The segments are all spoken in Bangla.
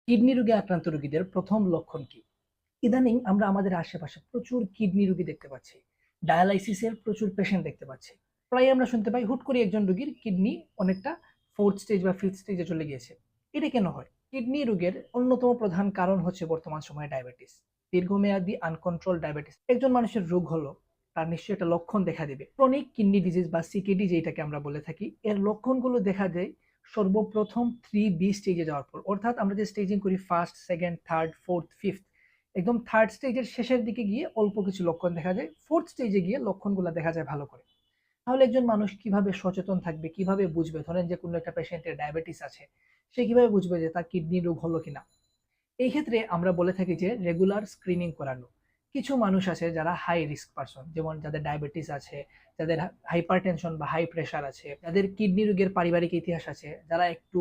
কিডনি রোগে আক্রান্ত রোগীদের প্রথম লক্ষণ কি? ইদানিং আমরা আমাদের আশেপাশে প্রচুর কিডনি রোগী দেখতে পাচ্ছি। ডায়ালাইসিসের প্রচুর পেশেন্ট দেখতে পাচ্ছি। প্রায় আমরা শুনতে পাই হুট করে একজন রোগীর কিডনি অনেকটা 4th স্টেজ বা 5th স্টেজে চলে গিয়েছে। এটা কেন হয়? কিডনি রোগের অন্যতম প্রধান কারণ হচ্ছে বর্তমান সময়ে ডায়াবেটিস। দীর্ঘমেয়াদী আনকন্ট্রোলড ডায়াবেটিস একজন মানুষের রোগ হলো, তার নিশ্চয়ই একটা লক্ষণ দেখা দিবে। ক্রনিক কিডনি ডিজিজ বা সিকেডি যেটাকে আমরা বলে থাকি, এর লক্ষণগুলো দেখা যায় সর্বপ্রথম 3B স্টেজে যাওয়ার পর। অর্থাৎ আমরা যে স্টেজিং করি 1st, 2nd, 3rd, 4th, 5th, একদম 3rd স্টেজের শেষের দিকে গিয়ে অল্প কিছু লক্ষণ দেখা যায়। 4th স্টেজে গিয়ে লক্ষণগুলা দেখা যায় ভালো করে। তাহলে একজন মানুষ কিভাবে সচেতন থাকবে, কিভাবে বুঝবে? ধরেন যে কোনো একটা পেশেন্টের ডায়াবেটিস আছে, সে কিভাবে বুঝবে যে তার কিডনি রোগ হলো কিনা? এই ক্ষেত্রে আমরা বলে থাকি যে রেগুলার স্ক্রিনিং করানো। কিছু মানুষ আছে যারা হাই রিস্ক পারসন, যেমন যাদের ডায়াবেটিস আছে, যাদের হাইপারটেনশন বা হাই প্রেশার আছে, যাদের কিডনি রোগের পারিবারিক ইতিহাস আছে, যারা একটু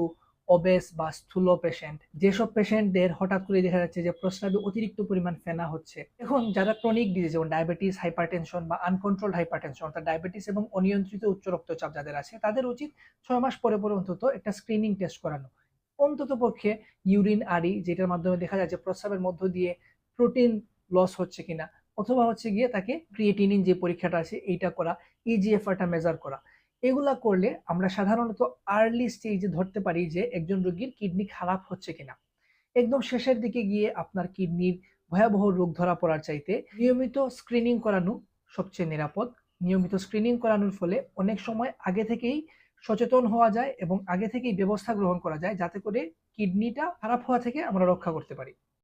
অবেস বা স্থূল পেশেন্ট, যেসব পেশেন্টদের হঠাৎ করে দেখা যাচ্ছে যে প্রস্রাবে অতিরিক্ত পরিমাণ ফেনা হচ্ছে। এখন যারা ক্রনিক ডিজিজ যেমন ডায়াবেটিস, হাইপারটেনশন বা আনকন্ট্রোলড হাইপারটেনশন, অর্থাৎ ডায়াবেটিস এবং অনিয়ন্ত্রিত উচ্চ রক্তচাপ যাদের আছে, তাদের উচিত 6 মাস পরে পরে অন্তত একটা স্ক্রিনিং টেস্ট করানো। অন্তত পক্ষে ইউরিন আরি, যেটার মাধ্যমে দেখা যায় যে প্রস্রাবের মধ্য দিয়ে প্রোটিন লস হচ্ছে কিনা, অথবা হচ্ছে গিয়ে তাকে ক্রিয়েটিনিন যে পরীক্ষাটা আছে এইটা করা, ইজিএফআরটা মেজার করা। এগুলা করলে আমরা সাধারণত আর্লি স্টেজে ধরতে পারি যে একজন রোগীর কিডনি খারাপ হচ্ছে কিনা। একদম শেষের দিকে গিয়ে আপনার কিডনির ভয়াবহ রোগ ধরা পড়ার চাইতে নিয়মিত স্ক্রিনিং করানো সবচেয়ে নিরাপদ। নিয়মিত স্ক্রিনিং করানোর ফলে অনেক সময় আগে থেকেই সচেতন হওয়া যায় এবং আগে থেকেই ব্যবস্থা গ্রহণ করা যায়, যাতে করে কিডনিটা খারাপ হওয়া থেকে আমরা রক্ষা করতে পারি।